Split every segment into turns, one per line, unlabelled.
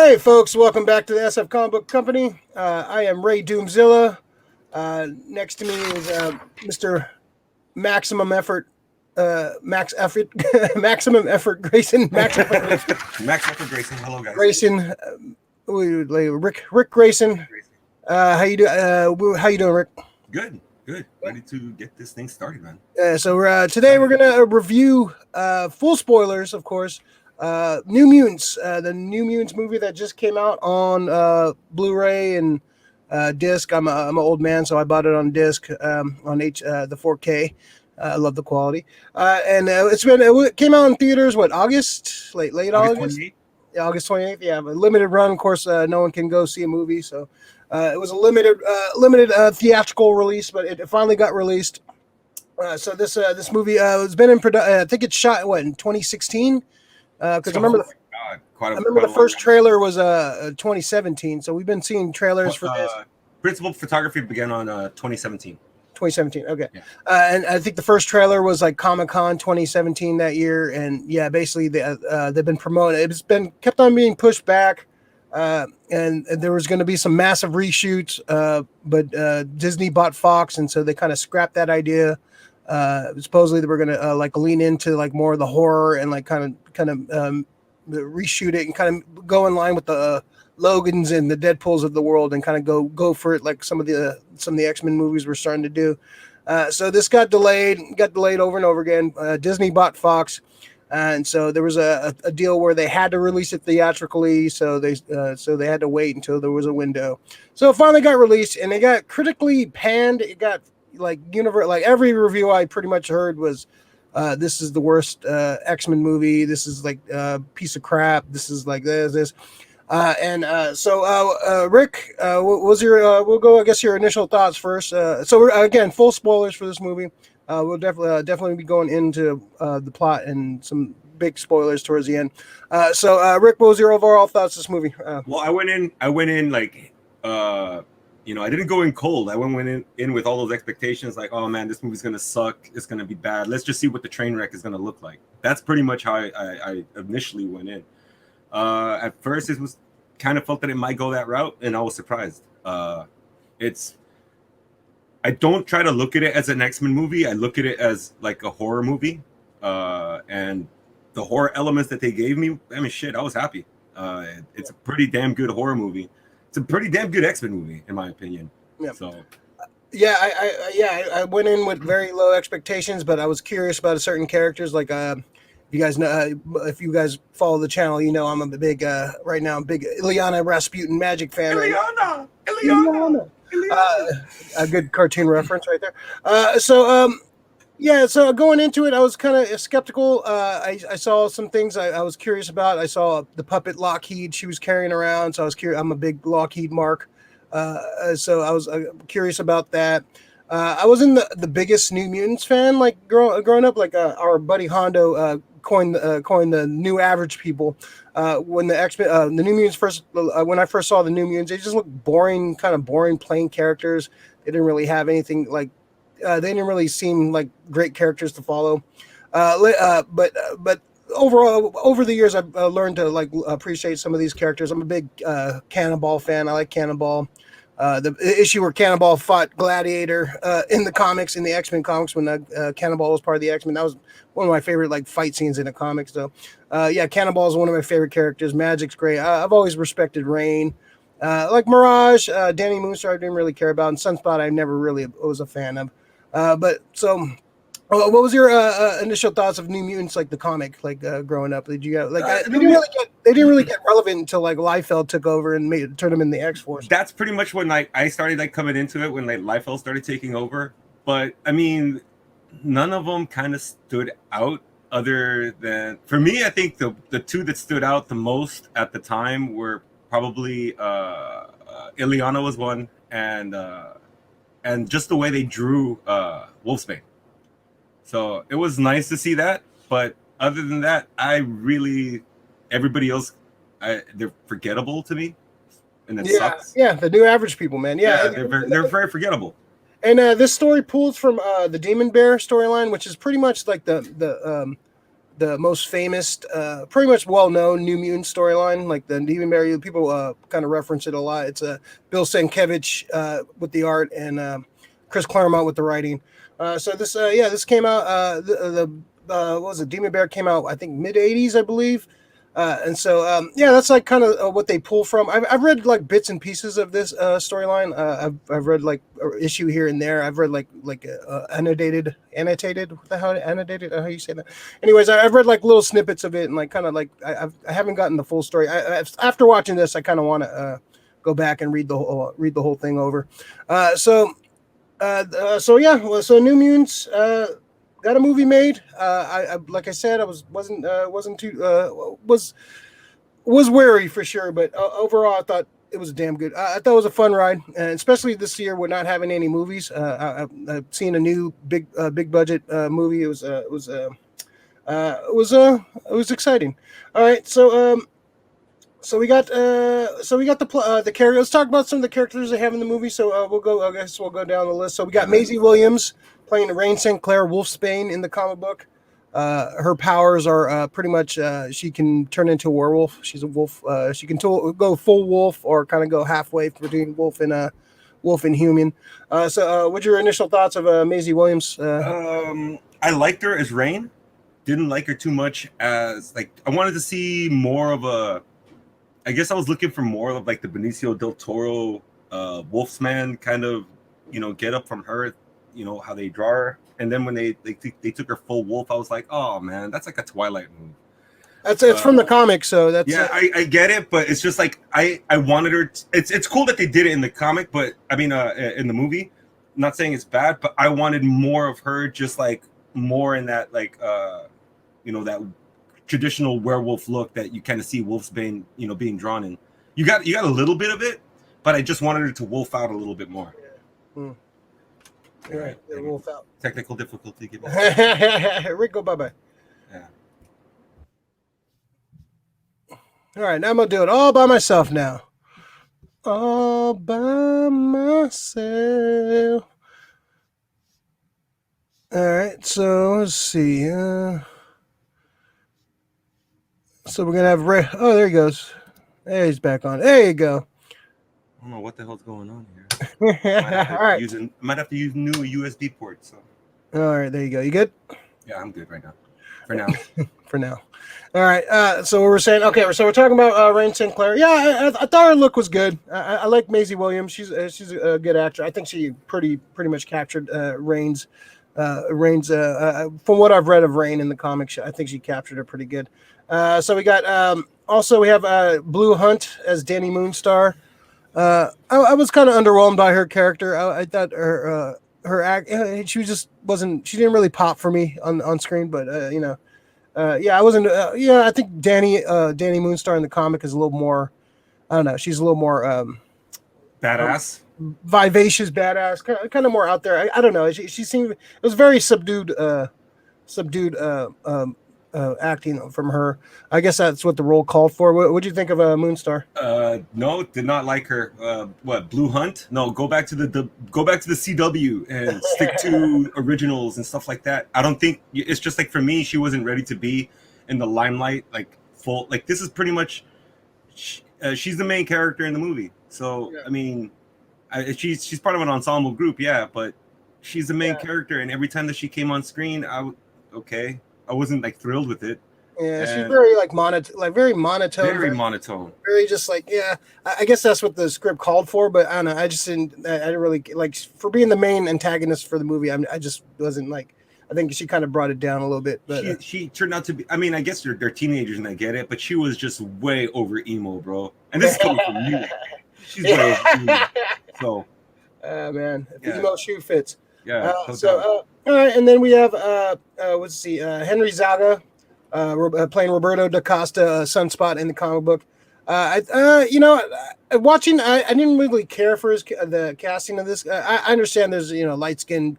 Hey, folks, welcome back to the SF Comic Book Company. I am Ray Doomzilla. Next to me is Mr. Maximum Effort, Max Effort, Maximum Effort Grayson.
Max Effort Grayson. Hello, guys.
Grayson, Rick Grayson. How you doing, Rick?
Good. Ready to get this thing started, man.
Today we're gonna review full spoilers, of course. New Mutants, the New Mutants movie that just came out on Blu-ray and disc. I'm an old man, so I bought it on disc on the 4K. I love the quality, and it came out in theaters. What, August? Late August.
28th?
Yeah, August 28th. Yeah, but limited run. Of course, no one can go see a movie, so it was a limited theatrical release, but it finally got released. So this movie has been in production. I think it's shot in 2016. Because I remember the first trailer was 2017, so we've been seeing trailers for this.
Principal photography began on 2017.
2017, okay.
Yeah.
And I think the first trailer was like Comic-Con 2017 that year, and yeah, basically they've been promoting. It's been kept on being pushed back, and there was going to be some massive reshoots, but Disney bought Fox, and so they kind of scrapped that idea. Supposedly they were gonna lean into like more of the horror and like kind of reshoot it and kind of go in line with the Logans and the Deadpools of the world and kind of go for it like some of the X-Men movies were starting to do. So this got delayed over and over again. Disney bought Fox, and so there was a deal where they had to release it theatrically. So they had to wait until there was a window. So it finally got released, and it got critically panned. It got every review I pretty much heard was this is the worst X-Men movie. This is like a piece of crap. This is like this. Rick, what was your we'll go, I guess, your initial thoughts first. Again, full spoilers for this movie. We'll definitely be going into the plot and some big spoilers towards the end. Rick, what was your overall thoughts of this movie?
Well, I went in like I didn't go in cold. I went in with all those expectations, like, oh man, this movie's gonna suck. It's gonna be bad. Let's just see what the train wreck is gonna look like. That's pretty much how I initially went in. At first, it was kind of felt that it might go that route, and I was surprised. I don't try to look at it as an X-Men movie. I look at it as like a horror movie, and the horror elements that they gave me. I mean, shit, I was happy. It's a pretty damn good horror movie. It's a pretty damn good X-Men movie, in my opinion.
Yeah.
So,
I went in with very low expectations, but I was curious about certain characters. Like, you guys know, if you guys follow the channel, you know I'm a big Ilyana Rasputin magic fan.
Ilyana.
A good cartoon reference right there. So going into it, I was kind of skeptical. I saw some things I was curious about. I saw the puppet Lockheed she was carrying around, so I was curious. I'm a big Lockheed mark, so I was curious about that. I wasn't the biggest New Mutants fan, like growing up. Like our buddy Hondo coined the new average people. When the X-Men, the New Mutants first, when I first saw the New Mutants, they just looked boring, kind of boring, plain characters. They didn't really have anything like. They didn't really seem like great characters to follow, but overall, over the years, I've learned to appreciate some of these characters. I'm a big Cannonball fan. I like Cannonball. The issue where Cannonball fought Gladiator in the comics, in the X-Men comics, when Cannonball was part of the X-Men, that was one of my favorite fight scenes in the comics. So, Cannonball is one of my favorite characters. Magic's great. I've always respected Rain. Like Mirage, Danny Moonstar, I didn't really care about, and Sunspot, I never really was a fan of. What was your initial thoughts of New Mutants, like the comic, growing up? Did you they didn't really get relevant until Liefeld took over and turned them in the X-Force?
That's pretty much when I started coming into it, when Liefeld started taking over. But I mean, none of them kind of stood out. Other than, for me, I think the two that stood out the most at the time were probably Ilyana was one, and just the way they drew Wolfsbane. So it was nice to see that. But other than that, everybody else, they're forgettable to me, and that sucks.
Yeah, the new average people, man. Yeah,
they're very forgettable.
And this story pulls from the Demon Bear storyline, which is pretty much like the the most famous, pretty much well known New Mutant storyline. Like the Demon Bear, people kind of reference it a lot. It's Bill Sienkiewicz with the art and Chris Claremont with the writing. So this came out. What was it? Demon Bear came out, I think, mid '80s, I believe. That's like kind of what they pull from. I've read like bits and pieces of this storyline. I've read like an issue here and there. I've read like annotated. What the hell, annotated? How you say that? Anyways, I've read like little snippets of it and like kind of like I haven't gotten the full story. After watching this, I kind of want to go back and read the whole thing over. So New Mutants. Got a movie made. I like I said, I wasn't too was wary for sure, but overall, I thought it was damn good. I thought it was a fun ride, and especially this year, we're not having any movies. I've seen a new big budget movie. It was exciting. All right, so we got the character. Let's talk about some of the characters they have in the movie. So I guess we'll go down the list. So we got Maisie Williams playing Rain St. Clair, Wolfsbane in the comic book. Her powers are pretty much she can turn into a werewolf. She's a wolf. She can go full wolf or kind of go halfway between wolf and human. What's your initial thoughts of Maisie Williams?
I liked her as Rain. Didn't like her too much as like I wanted to see more of a. I guess I was looking for more of like the Benicio del Toro Wolfsman kind of, get up from her, how they draw her. And then when they took her full wolf, I was like, oh man, that's like a Twilight move.
It's from the comic, so that's
I get it, but it's just like I wanted her. It's cool that they did it in the comic, but I mean in the movie. I'm not saying it's bad, but I wanted more of her, just like more in that like that traditional werewolf look that you kind of see Wolfsbane, being drawn in. You got a little bit of it, but I just wanted her to wolf out a little bit more.
Yeah. All right, wolf out.
Technical difficulty.
Rico, bye-bye.
Yeah.
All right, now I'm gonna do it all by myself now. All by myself. All right, so let's see. So we're gonna have Ray. Oh, there he goes. There he's back on. There you go.
I don't know what the hell's going on here.
All right.
Might have to use new USB ports. So.
All right, there you go. You good?
Yeah, I'm good right now. For now.
For now. All right. So we were saying, okay, so we're talking about Rain St. Clair. Yeah, I thought her look was good. I like Maisie Williams. She's a good actor. I think she pretty much captured Rain's. From what I've read of Rain in the comics, I think she captured her pretty good. So we got also we have Blue Hunt as Danny Moonstar. I was kind of underwhelmed by her character. I thought her act she didn't really pop for me on screen, but I wasn't. I think Danny Moonstar in the comic is a little more. I don't know. She's a little more
badass,
vivacious, badass, kind of more out there. I don't know. She seemed. It was very subdued acting from her. I guess that's what the role called for. What do you think of Moonstar?
No, did not like her. What, Blue Hunt? No, go back to the CW and stick to originals and stuff like that. I don't think it's just like for me, she wasn't ready to be in the limelight, like full. Like this is pretty much she's the main character in the movie. So yeah. I mean, she's part of an ensemble group, yeah, but she's the main character, and every time that she came on screen, I wasn't like thrilled with it.
Yeah, she's very very monotone.
Very monotone.
Very just like, yeah. I guess that's what the script called for, but I don't know. I didn't really like for being the main antagonist for the movie. I just wasn't like. I think she kind of brought it down a little bit. But
she turned out to be. I mean, I guess they're teenagers and I get it, but she was just way over emo, bro. And this is coming from you. She's way over emo. So.
Man, the emo shoe fits.
Yeah.
All right, and then we have Henry Zaga playing Roberto da Costa, Sunspot in the comic book. Watching, I didn't really care for the casting of this. I understand there's light skinned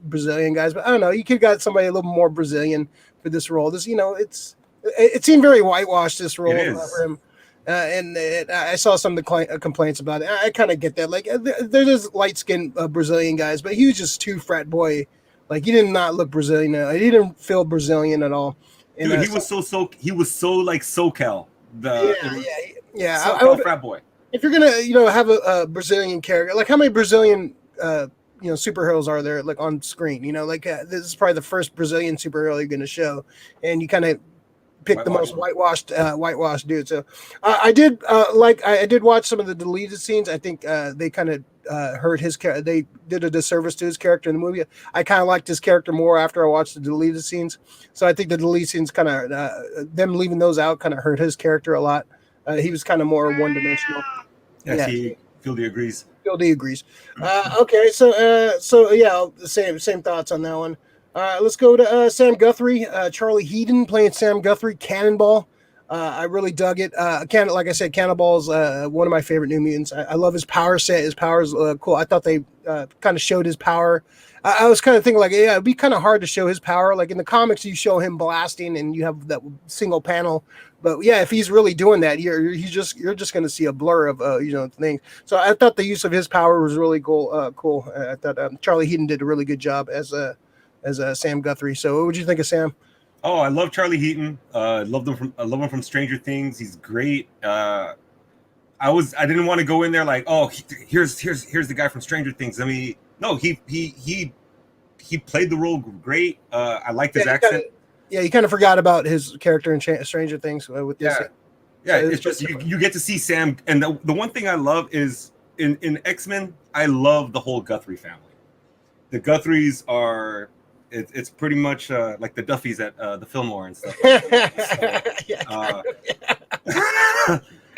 Brazilian guys, but I don't know. You could have got somebody a little more Brazilian for this role. This it seemed very whitewashed, this role for him. I saw some of the complaints about it. I kind of get that. Like, there's light-skinned Brazilian guys, but he was just too frat boy. Like, he did not look Brazilian. He didn't feel Brazilian at all. in
Dude, he was so like SoCal.
yeah,
It was
yeah. I
SoCal
would,
frat boy.
if you're gonna, have a Brazilian character, like how many Brazilian, superheroes are there like on screen? Like this is probably the first Brazilian superhero you're gonna show, and you kind of pick the most
Whitewash.
whitewashed dude. So I did I did watch some of the deleted scenes. I think they kind of hurt his character. They did a disservice to his character in the movie. I kind of liked his character more after I watched the deleted scenes. So I think the deleted scenes kind of them leaving those out kind of hurt his character a lot. He was kind of more one dimensional.
Yes,
Yeah,
he Fieldy agrees.
Fieldy agrees. Okay, so yeah, same thoughts on that one. Let's go to Sam Guthrie, Charlie Heaton playing Sam Guthrie, Cannonball. I really dug it. Like I said, Cannonball is one of my favorite New Mutants. I love his power set. His power is cool. I thought they kind of showed his power. I was kind of thinking like, yeah, it'd be kind of hard to show his power. Like in the comics, you show him blasting and you have that single panel. But yeah, if he's really doing that, you're just going to see a blur of things. So I thought the use of his power was really cool. Cool. I thought Charlie Heaton did a really good job as Sam Guthrie. So what would you think of Sam?
Oh, I love Charlie Heaton. I love him from Stranger Things. He's great. I didn't want to go in there like, oh, here's the guy from Stranger Things. I mean, no, he played the role great. I liked his accent.
You kind of forgot about his character in Stranger Things with this.
Yeah, so it's just you get to see Sam, and the one thing I love is in X-Men, I love the whole Guthrie family. The Guthries are it's pretty much like the Duffys at the Fillmore and stuff.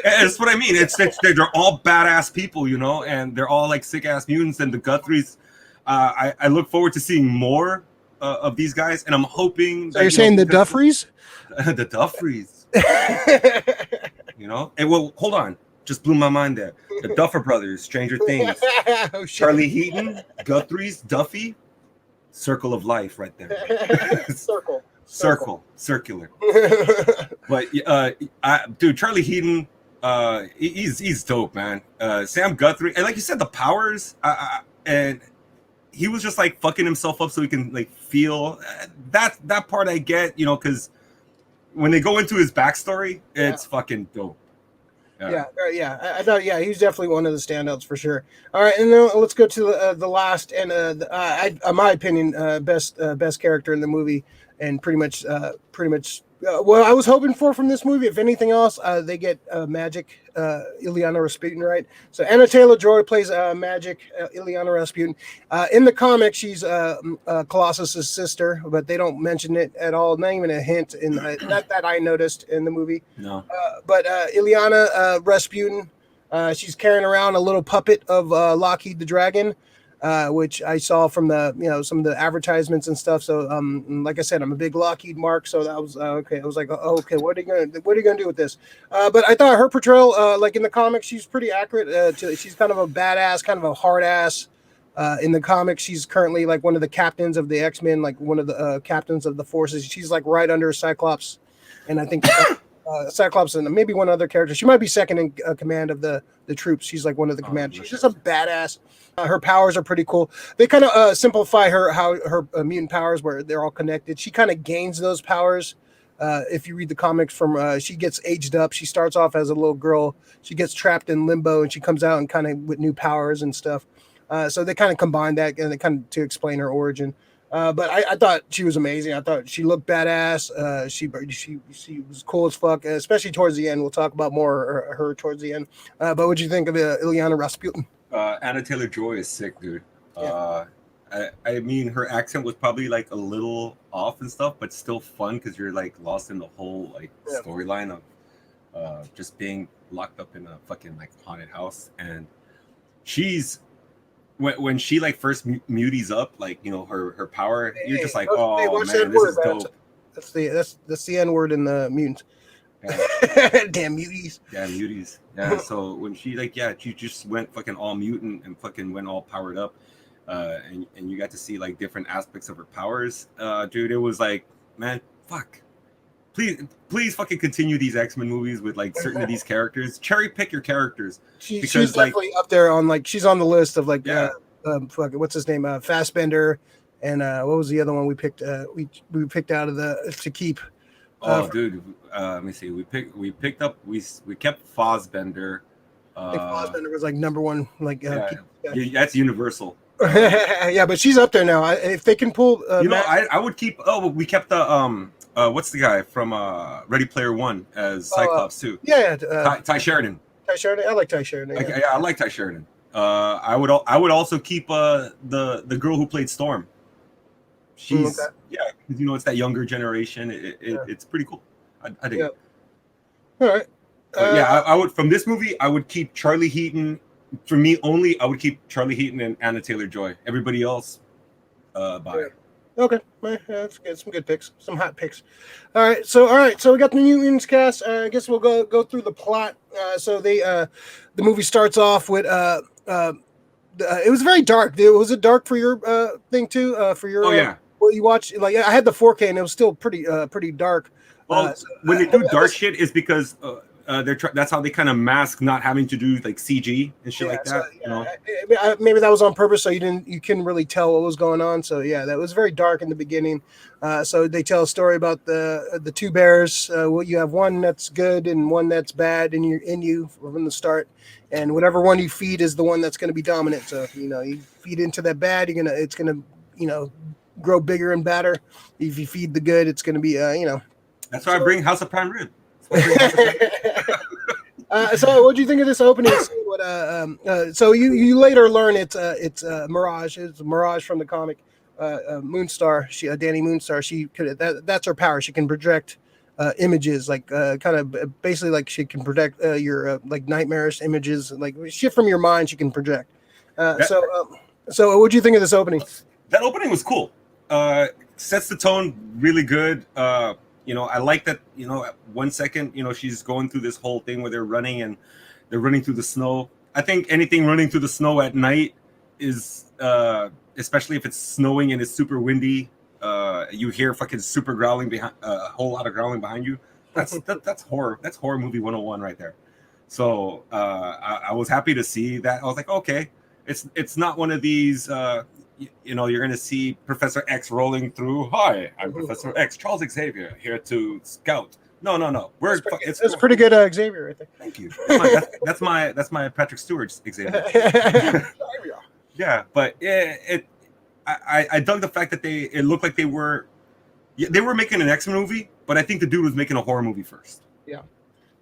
That's what I mean. They're all badass people, and they're all like sick ass mutants. And the Guthries, I look forward to seeing more of these guys, and I'm hoping.
So you're saying the Duffries?
The Duffries. And well, hold on. Just blew my mind there. The Duffer Brothers, Stranger Things. Oh, Charlie Heaton, Guthrie's, Duffy. Circle of life right there. Circular. But dude, Charlie Heaton, he's dope, man. Sam Guthrie, and like you said, the powers, and he was just like fucking himself up so he can like feel that part I get, because when they go into his backstory, it's fucking dope.
Yeah. I thought, he's definitely one of the standouts for sure. All right, and then let's go to the last and in my opinion, best character in the movie, and pretty much what I was hoping for from this movie. If anything else, they get Magic, Ileana Rasputin, right? So Anna Taylor-Joy plays Magic, Ileana Rasputin. In the comic, she's Colossus's sister, but they don't mention it at all. Not even a hint, not that I noticed in the movie.
No.
But Ileana Rasputin, she's carrying around a little puppet of Lockheed the Dragon, which I saw from the some of the advertisements and stuff. So like I said, I'm a big Lockheed mark, so that was okay. I was like, oh, okay, what are you gonna do with this? But I thought her portrayal, like in the comics, she's pretty accurate. She's kind of a badass, kind of a hard ass. In the comics, she's currently like one of the captains of the X-Men, like one of the captains of the forces. She's like right under Cyclops, and I think Cyclops and maybe one other character. She might be second in command of the troops. She's like one of the commanders. She's just a badass. Her powers are pretty cool. They kind of simplify her mutant powers where they're all connected. She kind of gains those powers. If you read the comics from, she gets aged up. She starts off as a little girl. She gets trapped in limbo and she comes out and kind of with new powers and stuff. So they kind of combine that and they kind of to explain her origin. But I thought she was amazing. I thought she looked badass. She was cool as fuck, especially towards the end. We'll talk about more her towards the end. But what'd you think of Ileana Rasputin?
Anna Taylor-Joy is sick, dude.
Yeah.
I mean, her accent was probably like a little off and stuff, but still fun because you're like lost in the whole like storyline of just being locked up in a fucking like haunted house. And she's when she like first muties up, like her power, you're just like, oh man, this is dope.
That's the N word in the mutants. Damn muties.
Yeah, so when she she just went fucking all mutant and fucking went all powered up, and you got to see like different aspects of her powers. Dude, it was like, man, fuck. Please fucking continue these X-Men movies with like certain of these characters. Cherry pick your characters.
She's definitely up there on like, she's on the list of like what's his name? Fassbender, and what was the other one we picked? We picked out of to keep.
Oh, dude. Let me see. We kept Fosbender.
I think Fassbender was like number one. Like,
Yeah, that's Universal.
yeah, but she's up there now. If they can pull,
I would keep. Oh, we kept the what's the guy from Ready Player One as Cyclops too?
Yeah,
Ty Sheridan.
Ty Sheridan. I like Ty Sheridan. Yeah,
I like Ty Sheridan. I would also keep the girl who played Storm. She's yeah, because it's that younger generation. It's pretty cool. I think.
Yeah. All right.
But yeah, I would from this movie. I would keep Charlie Heaton. For me only, I would keep Charlie Heaton and Anna Taylor-Joy. Everybody else, bye.
Yeah. Okay, that's good. Some good picks, some hot picks. All right, so we got the Mutants cast. I guess we'll go through the plot. So the movie starts off with it was very dark. Was it dark for your thing too? For your what you watched? Like I had the 4K and it was still pretty dark.
Well, when they do dark shit, is because that's how they kind of mask not having to do like CG and shit like that.
So, maybe that was on purpose, so you couldn't really tell what was going on. So yeah, that was very dark in the beginning. So they tell a story about the two bears. You have one that's good and one that's bad in you from the start, and whatever one you feed is the one that's going to be dominant. So you feed into that bad, it's gonna grow bigger and badder. If you feed the good, it's going to be
That's why I bring House of Prime Rib.
So what do you think of this opening scene? So you later learn it's Mirage. It's Mirage from the comic. Moonstar. Danny Moonstar. She could that's her power. She can project images, like kind of basically like she can project your like nightmarish images, like shit from your mind. She can project. So what do you think of this opening?
That opening was cool. Sets the tone really good. I like that, at 1 second, she's going through this whole thing where they're running through the snow. I think anything running through the snow at night is, especially if it's snowing and it's super windy, you hear fucking super growling behind, a whole lot of growling behind you. That's horror. That's horror movie 101 right there. So I was happy to see that. I was like, okay, it's not one of these, you're going to see Professor X rolling through. Hi, I'm Professor X, Charles Xavier, here to scout. No.
That's pretty good, Xavier, right there.
Thank you. That's my Patrick Stewart Xavier. Yeah, but I dug the fact that it looked like they were making an X-Men movie, but I think the dude was making a horror movie first.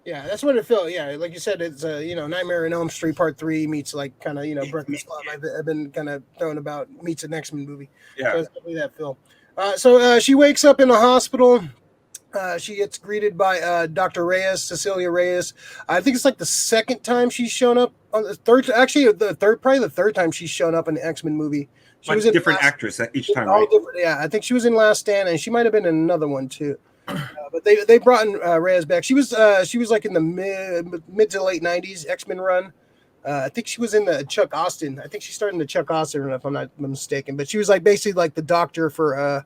Yeah, that's what it felt. Yeah, like you said, it's Nightmare on Elm Street Part 3 meets like kind of Breakfast Club. I've been kind of throwing about meets an X-Men movie.
Yeah,
so it's definitely that film. So she wakes up in the hospital. She gets greeted by Dr. Reyes, Cecilia Reyes. I think it's like the second time she's shown up on the third. Actually, probably the third time she's shown up in the X-Men movie.
She was a different actress each time, right?
Yeah, I think she was in Last Stand, and she might have been in another one too. But they brought in Reyes back. She was like in the mid to late '90s X-Men run. I think she was in the Chuck Austin. I think she started in the Chuck Austin run, if I'm not mistaken. But she was like basically like the doctor for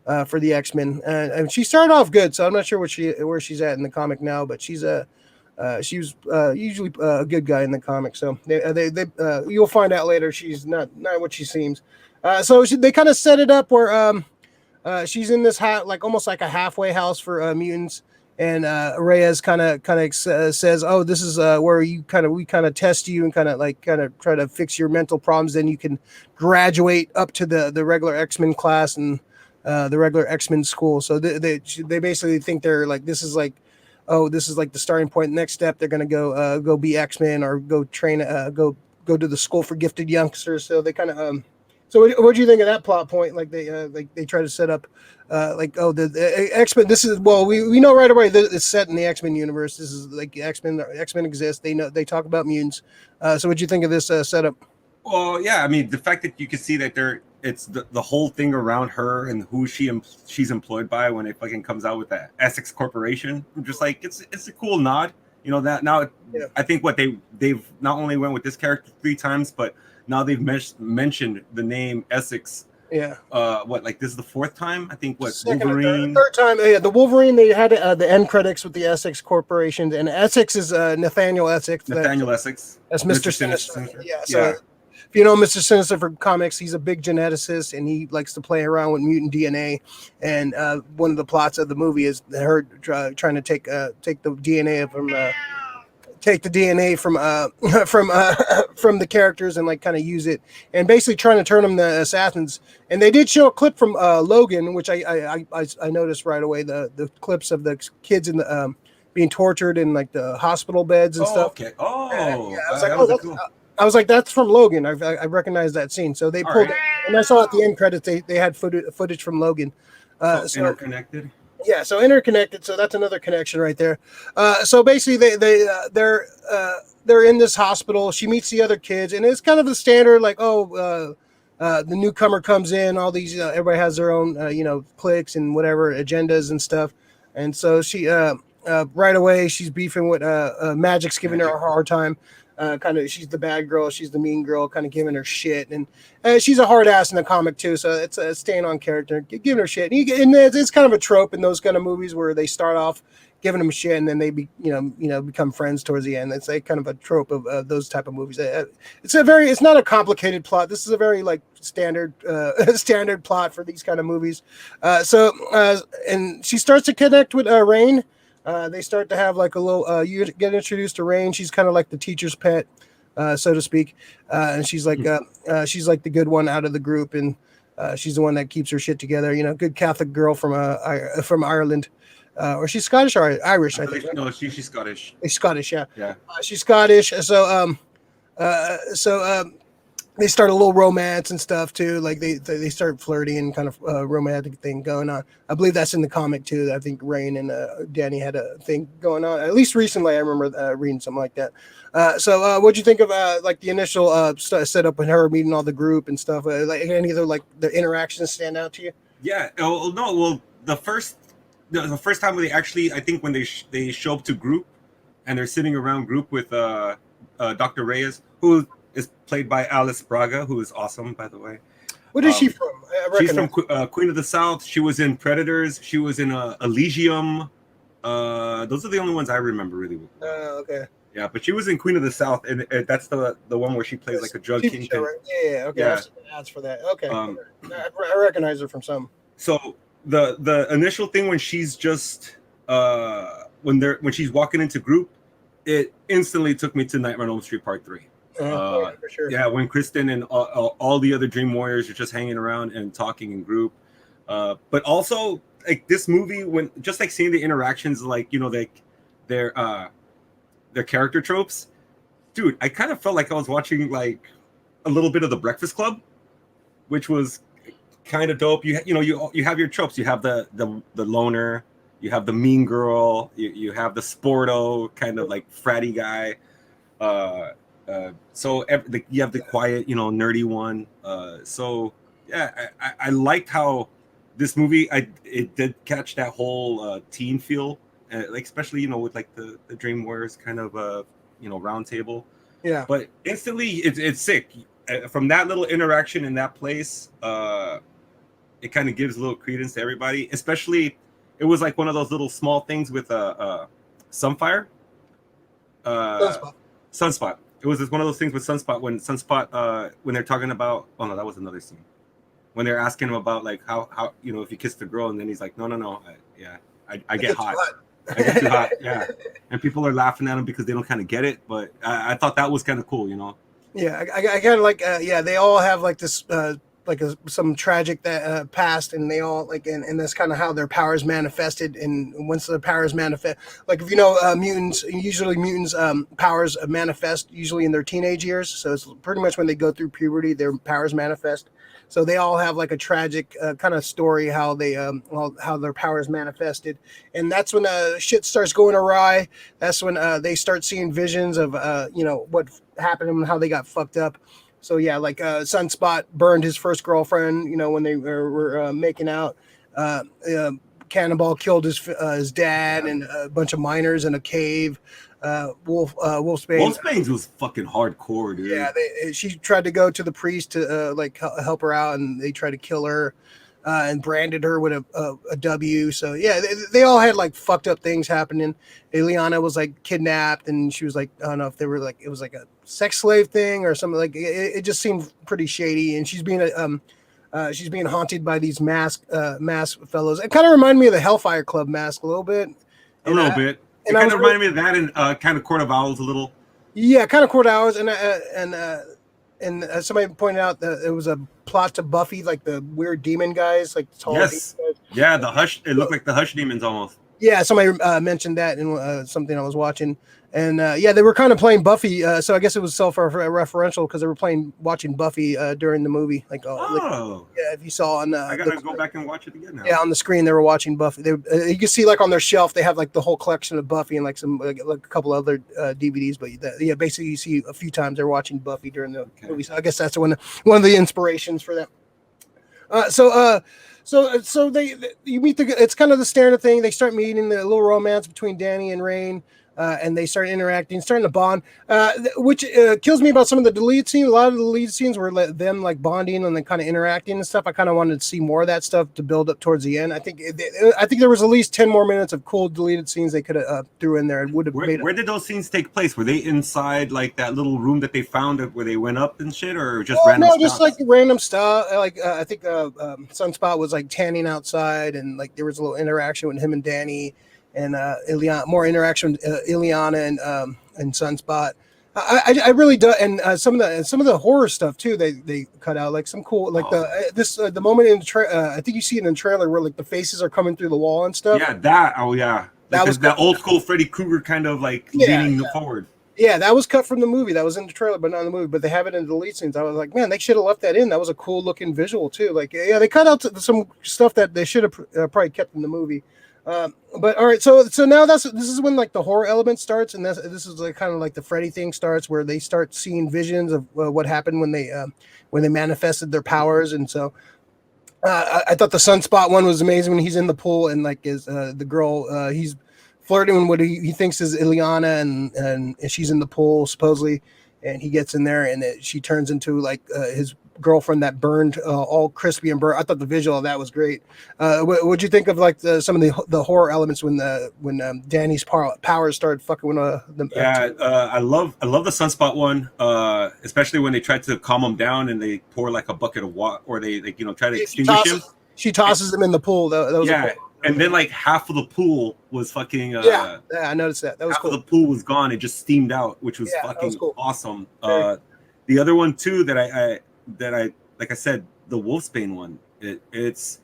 the X-Men, and she started off good. So I'm not sure where she's at in the comic now, but she was usually a good guy in the comic. So they you'll find out later she's not what she seems. So they kind of set it up where she's in this almost like a halfway house for mutants, and Reyes kind of says, "Oh, this is where we kind of test you and kind of try to fix your mental problems. Then you can graduate up to the regular X-Men class and the regular X-Men school." So they basically think they're like this is like the starting point. Next step, they're gonna go be X-Men or go train go to the school for gifted youngsters. So they kind of So what do you think of that plot point? Like they try to set up, the X-Men. This is we know right away that it's set in the X-Men universe. This is like X-Men exist. They talk about mutants. So what do you think of this setup?
Well, yeah, I mean the fact that you can see that it's the whole thing around her and who she's employed by when it fucking comes out with that Essex Corporation. I'm just like it's a cool nod. That now I think what they've not only went with this character 3 times, but now they've mentioned the name Essex.
Yeah.
This is the 4th time? I think
Wolverine. Third time. Yeah, the Wolverine. They had the end credits with the Essex Corporation, and Essex is Nathaniel Essex.
Nathaniel Essex.
That's Mr. Sinister. Yeah. if you know Mr. Sinister from comics, he's a big geneticist and he likes to play around with mutant DNA. And one of the plots of the movie is her trying to take the DNA from take the DNA from from the characters and like kind of use it and basically trying to turn them to assassins. And they did show a clip from Logan, which I noticed right away, the clips of the kids in the being tortured in like the hospital beds and stuff.
Okay.
Yeah, I was like,
That
oh,
was a
that's.
cool.
I was like, that's from Logan. I recognize that scene. So they
All
pulled
right.
it, and I saw at the end credits they had footage from Logan.
So
So
interconnected.
yeah, so interconnected. So that's another connection right there. So basically, they're in this hospital. She meets the other kids, and it's kind of the standard like, the newcomer comes in. All these everybody has their own cliques and whatever agendas and stuff. And so she right away she's beefing with Magic's giving her a hard time. Kind of, she's the bad girl, she's the mean girl, kind of giving her shit, and she's a hard ass in the comic too. So it's staying on character, giving her shit, and it's kind of a trope in those kind of movies where they start off giving them shit and then they become friends towards the end. It's like kind of a trope of those type of movies. It's not a complicated plot. This is a very like standard standard plot for these kind of movies. And she starts to connect with Rain. They start to have like a little. You get introduced to Rain. She's kind of like the teacher's pet, so to speak, and she's like the good one out of the group, and she's the one that keeps her shit together. Good Catholic girl from Ireland, or she's Scottish or Irish, I think. Right?
No, she's Scottish.
She's Scottish, yeah.
Yeah.
She's Scottish. They start a little romance and stuff too. Like they start flirting and kind of romantic thing going on. I believe that's in the comic too. I think Rain and Danny had a thing going on. At least recently, I remember reading something like that. What'd you think of like the initial setup with her meeting all the group and stuff? Like any of the interactions stand out to you?
Yeah. Oh no. Well, the first time when they actually, I think when they show up to group and they're sitting around group with Dr. Reyes, who is played by Alice Braga, who is awesome, by the way.
What is she from?
She's from Queen of the South. She was in Predators. She was in Elysium. Those are the only ones I remember really well.
Okay.
Yeah, but she was in Queen of the South, and that's the one where she plays like a drug kingpin.
Right? Yeah. Okay.
Yeah.
I've seen ads for that. Okay. I recognize her from some.
So the initial thing when she's just when she's walking into group, it instantly took me to Nightmare on Elm Street Part 3.
For sure.
Yeah, when Kristen and all the other Dream Warriors are just hanging around and talking in group. But also like this movie, when just like seeing the interactions, like their character tropes, dude, I kind of felt like I was watching like a little bit of The Breakfast Club, which was kind of dope. You have your tropes. You have the loner, you have the mean girl, you have the sporto kind of like fratty guy. You have the quiet, nerdy one. I liked how this movie, it did catch that whole teen feel, like especially with like the Dream Warriors kind of round table.
Yeah.
But instantly, it's sick. From that little interaction in that place, it kind of gives a little credence to everybody. Especially, it was like one of those little small things with Sunfire. Sunspot. It was just one of those things with Sunspot when they're talking about. Oh no, that was another scene. When they're asking him about like how if you kiss the girl, and then he's like, no, I get hot. I get too hot. Yeah, and people are laughing at him because they don't kind of get it. But I thought that was kind of cool,
Yeah, I kind of like. They all have like this. Some tragic past, and they all like, and that's kind of how their powers manifested. And once their powers manifest, like if mutants, powers manifest usually in their teenage years. So it's pretty much when they go through puberty, their powers manifest. So they all have like a tragic kind of story how they how their powers manifested, and that's when shit starts going awry. That's when they start seeing visions of what happened and how they got fucked up. So yeah, like Sunspot burned his first girlfriend, when they were making out. Cannonball killed his dad and a bunch of miners in a cave.
Wolfsbane was fucking hardcore, dude.
Yeah, she tried to go to the priest to help her out, and they tried to kill her. and branded her with a W. So yeah, they all had like fucked up things happening. Ileana was like kidnapped, and she was like, I don't know if they were like, it was like a sex slave thing or something. Like it just seemed pretty shady, and she's being haunted by these mask fellows. It kind of reminded me of the Hellfire Club mask a little bit.
A little bit. It kind of reminded me of that and kind of Court of Owls a little.
Yeah, kind of Court of Owls, and somebody pointed out that it was a plot to Buffy, like the weird demon guys, like tall.
Yes. Yeah, the Hush. It looked like the Hush demons almost.
Yeah, somebody mentioned that in something I was watching, and yeah, they were kind of playing Buffy. So I guess it was self-referential because they were watching Buffy during the movie. Like, yeah, if you saw on,
I gotta go back and watch it again now.
Yeah, on the screen they were watching Buffy. You can see like on their shelf they have like the whole collection of Buffy and like some like a couple other DVDs. But yeah, basically you see a few times they're watching Buffy during the movie. So I guess that's one of the inspirations for that. So you meet it's kind of the standard thing. They start meeting, the little romance between Danny and Rain, and they start interacting, starting to bond, which kills me about some of the deleted scenes. A lot of the deleted scenes were them like bonding and then kind of interacting and stuff. I kind of wanted to see more of that stuff to build up towards the end. I think there was at least 10 more minutes of cool deleted scenes they could have threw in there and would have made.
Where did those scenes take place? Were they inside like that little room that they found where they went up and shit, or just random?
No, just like random stuff. Like I think Sunspot was like tanning outside, and like there was a little interaction with him and Danny. And Ileana, more interaction with Ileana and Sunspot. I really do, and some of the horror stuff too. They cut out like some cool like the moment in the I think you see it in the trailer where like the faces are coming through the wall and stuff.
Yeah, that. Oh yeah, that was that old school Freddy Krueger kind of like leaning forward.
Yeah, that was cut from the movie. That was in the trailer, but not in the movie. But they have it in the delete scenes. I was like, man, they should have left that in. That was a cool looking visual too. Like, yeah, they cut out some stuff that they should have probably kept in the movie. But all right, so now this is when like the horror element starts, and this is like kind of like the Freddy thing starts, where they start seeing visions of what happened when they manifested their powers, and so I thought the Sunspot one was amazing when he's in the pool and like is the girl he's flirting with what he thinks is Ileana, and she's in the pool supposedly, and he gets in there and she turns into like his girlfriend that burned all crispy and burnt. I thought the visual of that was great. What'd you think of like some of the horror elements when Danny's powers started fucking with them?
I love the Sunspot one, especially when they tried to calm him down and they pour like a bucket of water, or they like try to extinguish him.
She tosses him in the pool. That was
and then like half of the pool was fucking
I noticed that. That was
half
cool.
of the pool was gone. It just steamed out, which was fucking awesome. The other one too that I like I said, the Wolfsbane one. It's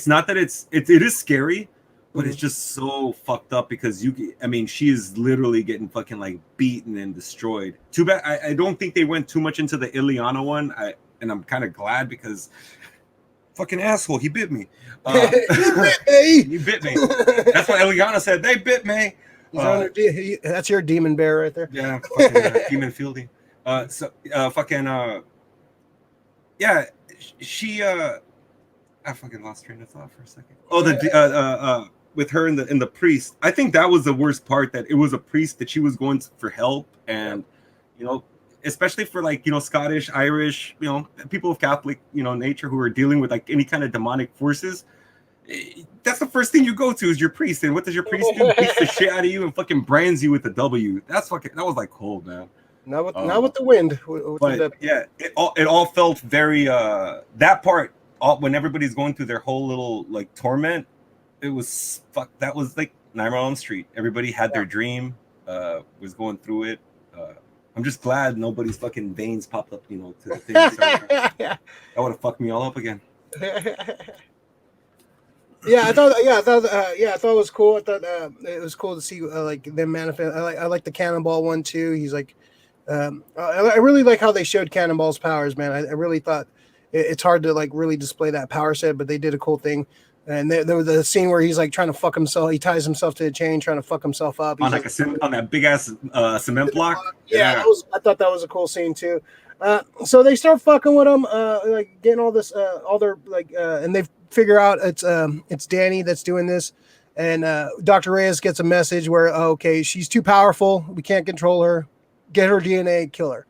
not that it is scary, but it's just so fucked up because she is literally getting fucking like beaten and destroyed. Too bad I don't think they went too much into the Ileana one. And I'm kind of glad because fucking asshole, he bit me. He bit me. That's what Ileana said. They bit me.
That's your demon bear right there.
Yeah, fucking, demon fielding. She I fucking lost train of thought for a second. Oh, with her and the priest. I think that was the worst part, that it was a priest that she was going for help, and especially for like Scottish, Irish, people of Catholic nature who are dealing with like any kind of demonic forces. That's the first thing you go to is your priest, and what does your priest do? Beats the shit out of you and fucking brands you with the W. That was like cold, man.
Not with the wind.
It all felt very that part when everybody's going through their whole little like torment. It was that was like Nightmare on Elm Street. Everybody had their dream, was going through it. I'm just glad nobody's fucking veins popped up, to the thing. That would have fucked me all up again.
I thought it was cool. I thought it was cool to see like them manifest. I like the Cannonball one too. He's like, I really like how they showed Cannonball's powers, man. I really thought it's hard to like really display that power set, but they did a cool thing. And there was a scene where he's like trying to fuck himself. He ties himself to a chain, trying to fuck himself up.
On on that big ass cement block.
Yeah. I thought that was a cool scene too. So they start fucking with him, like getting all this, all their like, and they figure out it's Danny that's doing this, and Dr. Reyes gets a message where okay, she's too powerful, we can't control her, get her DNA, kill her,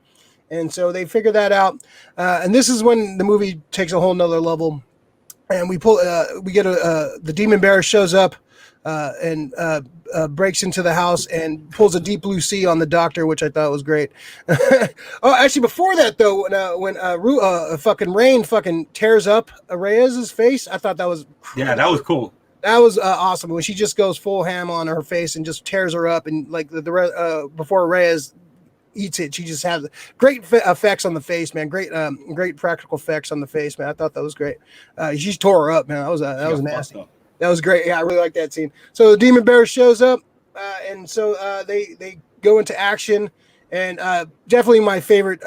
and so they figure that out, and this is when the movie takes a whole nother level. and we get the demon bear shows up and breaks into the house and pulls a deep blue sea on the doctor, which I thought was great. Oh, actually, before that though, when fucking Rain fucking tears up Reyes's face, I thought that was
that was cool.
That was awesome when she just goes full ham on her face and just tears her up, and like before Reyes eats it, she just has great effects on the face, man. Great practical effects on the face, man. I thought that was great. She tore her up, man. That was nasty. That was great. Yeah, I really like that scene. So the demon bear shows up, and so they go into action, and definitely my favorite,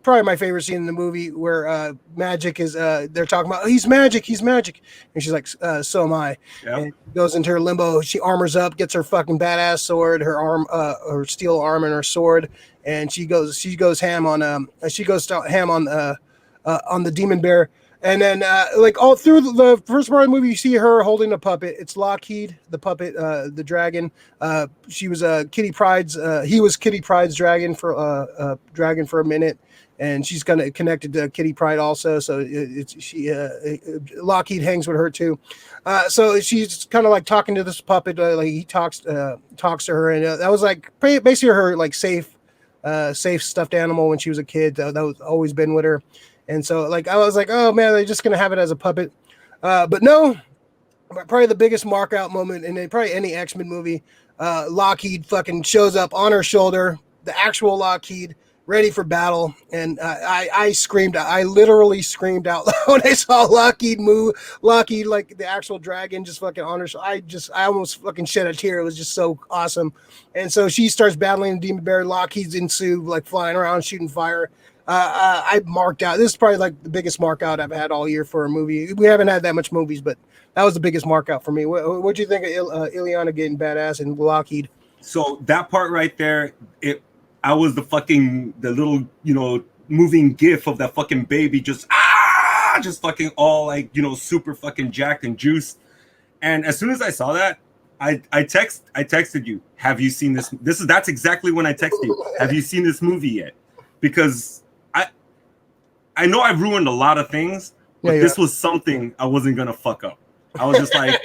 probably my favorite scene in the movie where Magic is. They're talking about, oh, he's magic, and she's like, so am I.
Yep.
And goes into her limbo. She armors up, gets her fucking badass sword, her steel arm, and her sword, and she goes ham on the demon bear. And then, like all through the first part of the movie, you see her holding a puppet. It's Lockheed, the puppet, the dragon. She was Kitty Pryde's. He was Kitty Pryde's dragon for a minute, and she's kind of connected to Kitty Pryde also. So Lockheed hangs with her too. So she's kind of like talking to this puppet. Like he talks to her, and that was like basically her like safe stuffed animal when she was a kid. That was always been with her. And so, like, I was like, oh man, they're just gonna have it as a puppet. But no, probably the biggest mark out moment in probably any X-Men movie. Lockheed fucking shows up on her shoulder, the actual Lockheed, ready for battle. And I screamed, I literally screamed out loud when I saw Lockheed, like the actual dragon, just fucking on her. So I almost fucking shed a tear. It was just so awesome. And so she starts battling the demon bear. Lockheed's into like flying around, shooting fire. I marked out. This is probably like the biggest mark out I've had all year for a movie. We haven't had that much movies, but that was the biggest mark out for me. What'd you think of Ileana getting badass and Lockheed?
So that part right there, I was the little, moving gif of that fucking baby just fucking all like, super fucking jacked and juiced. And as soon as I saw that, I texted you, have you seen this? That's exactly when I texted you. Have you seen this movie yet? Because I know I've ruined a lot of things, but this was something I wasn't gonna fuck up. I was just like,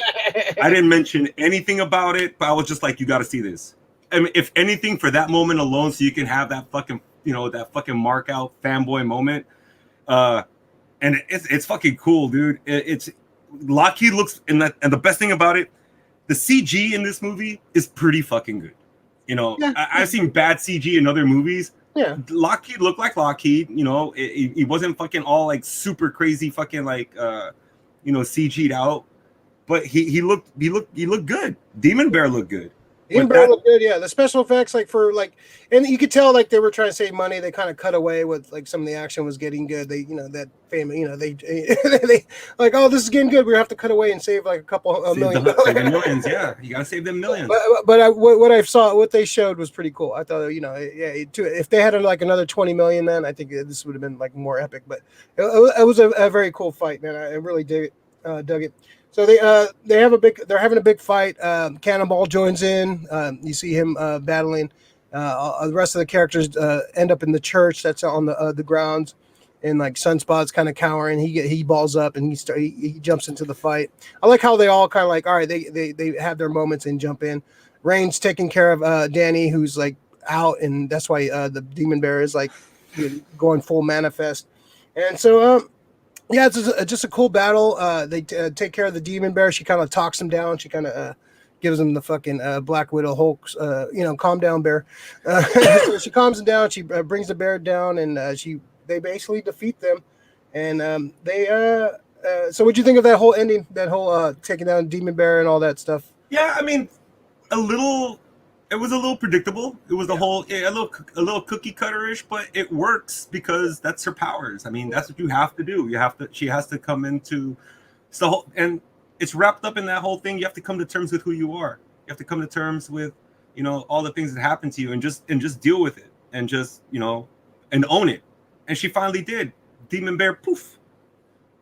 I didn't mention anything about it, but I was just like, you got to see this. I mean, if anything, for that moment alone, so you can have that fucking, that fucking mark out fanboy moment. And it's fucking cool, dude. It's Lockheed looks, and the best thing about it, the CG in this movie is pretty fucking good. I've seen bad CG in other movies.
Yeah,
Lockheed looked like Lockheed. He wasn't fucking all like super crazy fucking like CG'd out, but he looked good. Demon Bear looked good.
Demon Bear looked good. Yeah, the special effects and you could tell like they were trying to save money. They kind of cut away with like some of the action was getting good. They that famous they like, oh, this is getting good. We have to cut away and save like a couple million.
Save the millions, yeah. You gotta save them millions.
But what they showed was pretty cool. I thought if they had like another 20 million, then I think this would have been like more epic. But it was a very cool fight, man. I really dug it. So they're having a big fight. Cannonball joins in. You see him battling. The rest of the characters end up in the church that's on the grounds, and like Sunspot's kind of cowering. He balls up and he jumps into the fight. I like how they all kind of like, all right, they have their moments and jump in. Rain's taking care of Danny, who's like out, and that's why the demon bear is like going full manifest. And so yeah, it's just a cool battle. They take care of the demon bear. She kind of talks him down. She kind of gives him the fucking Black Widow Hulk, calm down, bear. So she calms him down. She brings the bear down, and they basically defeat them. And so what'd you think of that whole ending? That whole taking down demon bear and all that stuff?
Yeah, I mean, it was a little predictable. It was a little cookie cutter-ish, but it works because that's her powers. I mean, that's what you have to do. She has to come into and it's wrapped up in that whole thing. You have to come to terms with who you are. You have to come to terms with, all the things that happen to you and just deal with it and just, and own it. And she finally did. Demon bear, poof.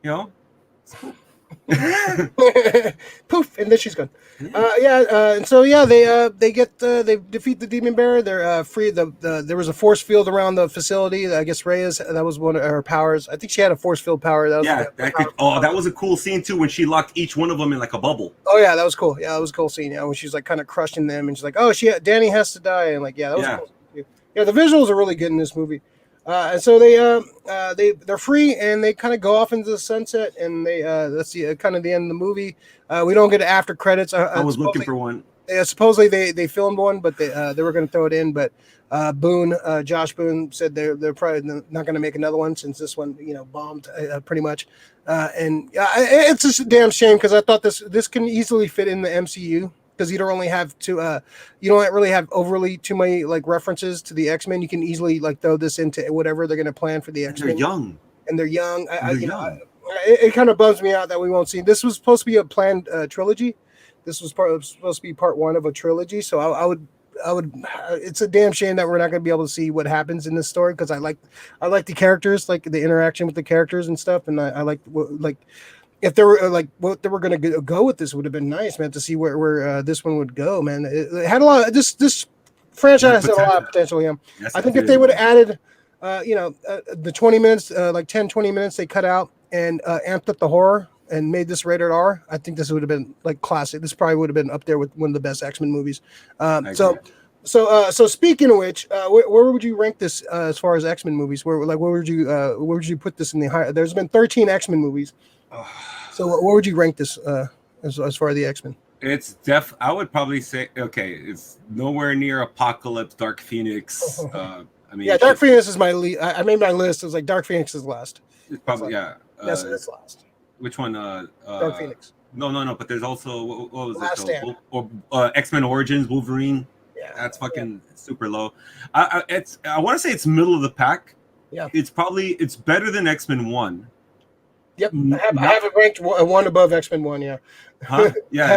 It's cool.
Poof, and then she's gone. And so yeah, they get they defeat the demon bear. They're free. There was a force field around the facility. I guess Reyes, that was one of her powers. I think she had a force field power. That was
Yeah,
the
that
power.
could. Oh, that was a cool scene too when she locked each one of them in like a bubble.
Oh yeah, that was cool. Yeah, that was a cool scene. Yeah, when she's like kind of crushing them, and she's like, "Oh, Danny has to die," and like, yeah, that was
Yeah,
cool. Yeah, the visuals are really good in this movie. And so they're free and they kind of go off into the sunset, and they that's the kind of the end of the movie. We don't get after credits.
I was looking for one.
Supposedly they filmed one, but they were going to throw it in. But Josh Boone said they're probably not going to make another one since this one bombed pretty much. It's just a damn shame because I thought this can easily fit in the MCU because you don't really have to you don't really have overly too many like references to the X-Men. You can easily like throw this into whatever they're going to plan for the X-Men.
They're young.
And they're young.
They're young.
It kind of bums me out that we won't see. This was supposed to be a planned trilogy. This was supposed to be part one of a trilogy. So I would. It's a damn shame that we're not going to be able to see what happens in this story because I like the characters, like the interaction with the characters and stuff, and I like if they were like what they were going to go with this would have been nice, man, to see where this one would go, man. It had a lot. This franchise had a lot of potential. Yeah,
yes,
I think if they would have added, the 20 minutes, like 10, 20 minutes they cut out and amped up the horror and made this rated R, I think this would have been like classic. This probably would have been up there with one of the best X-Men movies. So speaking of which, where would you rank this as far as X-Men movies? Where would you put this in the high? There's been 13 X-Men movies. So where would you rank this as far as the X-Men?
It's I would probably say it's nowhere near Apocalypse, Dark Phoenix. I mean,
yeah, Dark Phoenix is my lead. I made my list. It was like Dark Phoenix is last.
It's probably
That's last.
Which one?
Dark Phoenix.
No. But there's also what was
Last
it? Or X-Men Origins, Wolverine.
Yeah,
that's fucking super low. I want to say it's middle of the pack.
Yeah,
it's better than X-Men 1.
Yep, I have it ranked one above X-Men 1. Yeah,
huh? Yeah,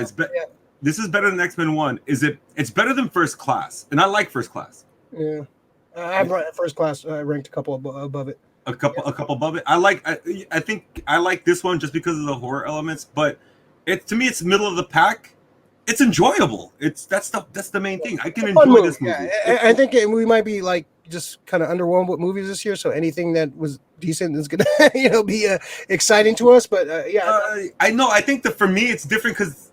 This is better than X-Men 1. It's better than First Class, and I like First Class.
Yeah, I have First Class ranked a couple above it.
A couple above it. I think I like this one just because of the horror elements, but to me it's middle of the pack. It's enjoyable. That's the main thing. I can enjoy this movie.
Yeah, I think we might be like just kind of underwhelmed with movies this year. So anything that was decent is gonna be exciting to us. But
I know. I think that for me it's different because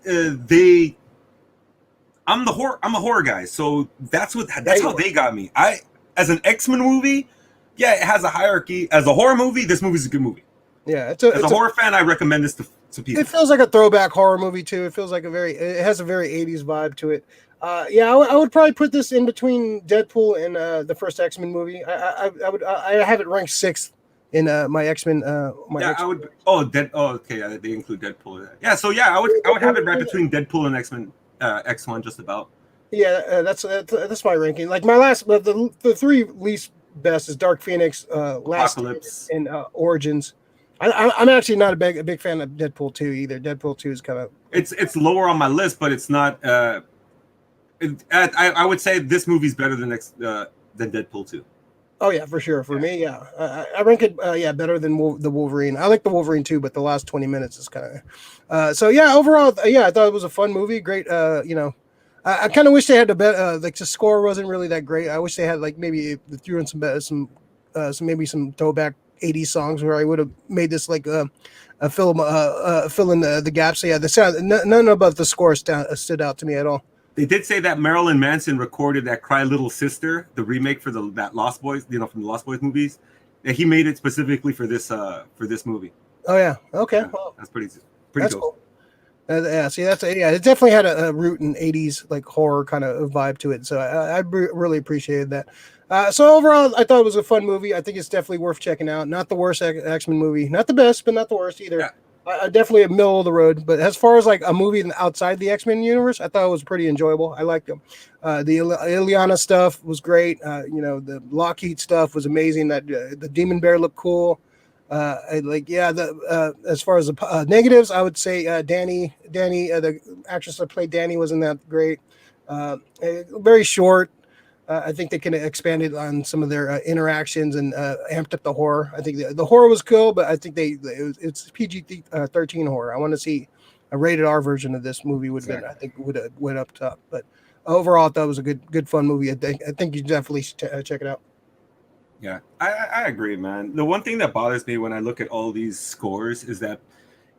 I'm a horror guy, so that's how they got me. As an X-Men movie, yeah, it has a hierarchy. As a horror movie, this movie's a good movie.
Yeah,
as a horror fan, I recommend this to people.
It feels like a throwback horror movie too. It feels like it has a very 80s vibe to it. I would probably put this in between Deadpool and the first X-Men movie. I have it ranked 6th in my X-Men.
I would. Okay. They include Deadpool. Yeah, so I would have it right between Deadpool and X-Men X1, just about.
Yeah, that's my ranking. Like my last, the three least best is Dark Phoenix,
Apocalypse,
and Origins. I'm actually not a big fan of Deadpool 2 either. Deadpool 2 is kind of
it's lower on my list, but it's not. I would say this movie's better than Deadpool 2.
Oh yeah, for sure. For me, yeah, I rank it better than the Wolverine. I like the Wolverine too, but the last 20 minutes is kind of. Overall, I thought it was a fun movie. Great, I kind of wish they had the score wasn't really that great. I wish they had like maybe threw in some throwback 80s songs where I would have made this like a film fill in the gaps. So yeah, the sound none about the score stood out to me at all.
They did say that Marilyn Manson recorded that "Cry Little Sister," the remake for that Lost Boys, from the Lost Boys movies. That he made it specifically for this movie.
Oh yeah, okay,
that's pretty
cool. It definitely had a root in 80s like horror kind of vibe to it. So I really appreciated that. So overall, I thought it was a fun movie. I think it's definitely worth checking out. Not the worst X-Men movie, not the best, but not the worst either. Yeah. Definitely a middle of the road. But as far as like a movie outside the X-Men universe, I thought it was pretty enjoyable. I liked them. The Ileana stuff was great. The Lockheed stuff was amazing. That the Demon Bear looked cool. As far as the negatives, I would say Danny, the actress that played Danny wasn't that great. Very short. I think they can expand it on some of their interactions and amped up the horror. I think the horror was cool, but I think it's PG 13 horror. I want to see a rated R version of this movie would have been, I
Exactly.
think, would have went up top. But overall, I thought it was a good fun movie. I think you definitely should check it out.
Yeah, I agree, man. The one thing that bothers me when I look at all these scores is that,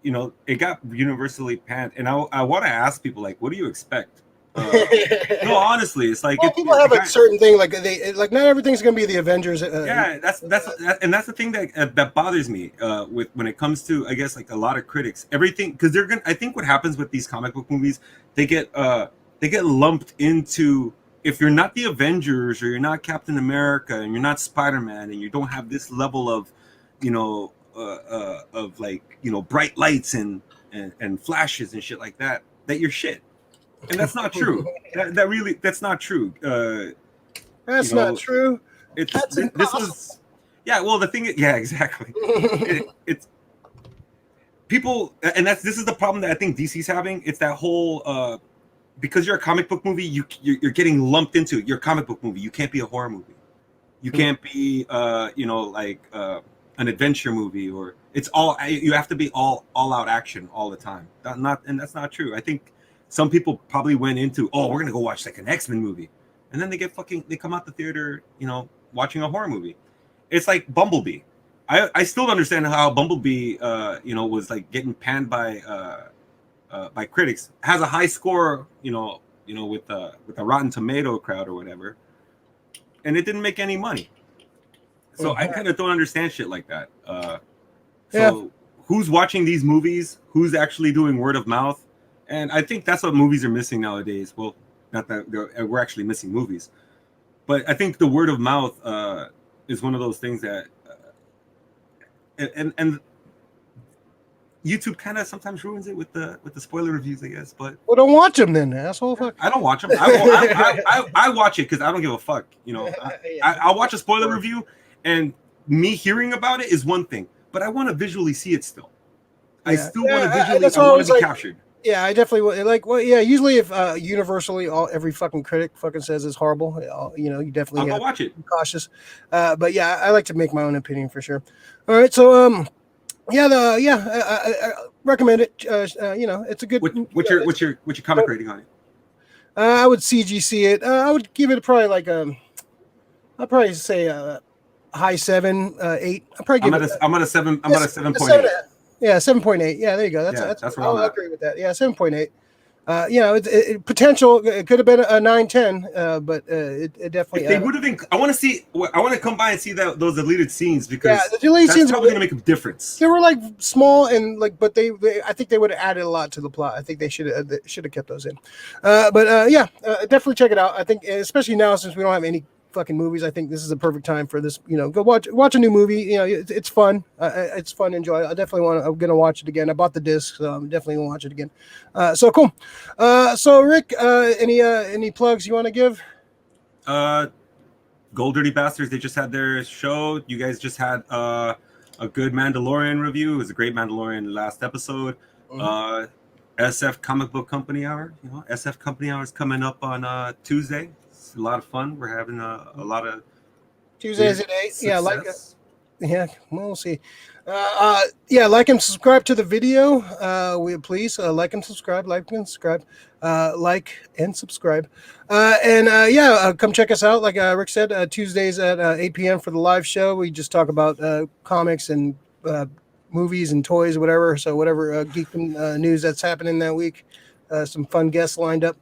it got universally panned, and I want to ask people like, what do you expect? No, honestly, it's like
Well, people
it
have a
got,
certain thing like like not everything's gonna be the Avengers.
yeah, and that's the thing that bothers me with when it comes to, I guess, like a lot of critics, everything, because they're gonna. I think what happens with these comic book movies, they get lumped into, if you're not the Avengers or you're not Captain America and you're not Spider-Man and you don't have this level of, of like, bright lights and flashes and shit like that, that you're shit. And that's not true. That's not true.
That's not true. That's
This
impossible.
was, yeah. Well, the thing is, yeah, exactly. It's people, and this is the problem that I think DC's having. It's that whole because you're a comic book movie, you're getting lumped into it. You're a comic book movie. You can't be a horror movie. You can't be like an adventure movie, or it's all, you have to be all out action all the time. And that's not true. I think some people probably went into, oh, we're gonna go watch like an X-Men movie, and then they come out the theater, watching a horror movie. It's like Bumblebee. I still don't understand how Bumblebee was like getting panned by critics. Has a high score, with the Rotten Tomato crowd or whatever, and it didn't make any money. So I kind of don't understand shit like that. So who's watching these movies? Who's actually doing word of mouth? And I think that's what movies are missing nowadays. Well, not that we're actually missing movies, but I think the word of mouth is one of those things that, and YouTube kind of sometimes ruins it with the spoiler reviews, I guess. But
well, don't watch them then, asshole. Fuck.
I don't watch them. I watch it because I don't give a fuck. I'll watch a spoiler review, and me hearing about it is one thing, but I want to visually see it still. I still want to visually. I want to be captured.
Yeah, I definitely would. Like, well, yeah. Usually, if universally, every fucking critic fucking says it's horrible, you definitely
I'll
have
go watch it.
to be cautious. But yeah, I like to make my own opinion for sure. All right, so I recommend it. It's a good.
What's your comic rating on it?
I would CGC it. I would give it probably like I'd probably say high 7, 8. I'll probably give
I'm at a 7. I'm at a 7.8.
Yeah, 7.8. Yeah, there you go.
That's what
I'll agree with that. Yeah, 7.8. It's potential. It could have been a 9/10, but it definitely.
If they would have been. I want to come by and see those deleted scenes, because
the deleted scenes
probably going to make a difference.
They were like small and like, but they I think they would have added a lot to the plot. I think they should have kept those in. Definitely check it out. I think, especially now since we don't have any fucking movies, I think this is a perfect time for this. Go watch a new movie. It's fun. It's fun. Enjoy. I'm gonna watch it again. I bought the disc, so I'm definitely gonna watch it again. So cool. So Rick, any plugs you want to give?
Gold Dirty Bastards, they just had their show. You guys just had a good Mandalorian review. It was a great Mandalorian last episode. Mm-hmm. SF Comic Book Company Hour. SF Company Hour is coming up on Tuesday. It's a lot of fun. We're having a lot of
Tuesdays at 8. Success. Yeah, like it. Yeah, we'll see. Like and subscribe to the video. Please like and subscribe. Like and subscribe. Come check us out. Like Rick said, Tuesdays at 8 p.m. for the live show. We just talk about comics and movies and toys, whatever. So whatever geeking news that's happening that week. Some fun guests lined up.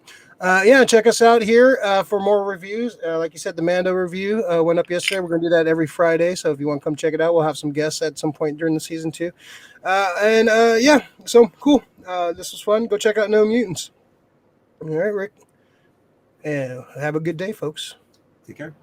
Check us out here for more reviews. Like you said, the Mando review went up yesterday. We're going to do that every Friday. So if you want to come check it out, we'll have some guests at some point during the season too. So cool. This was fun. Go check out No Mutants. All right, Rick. And have a good day, folks.
Take care.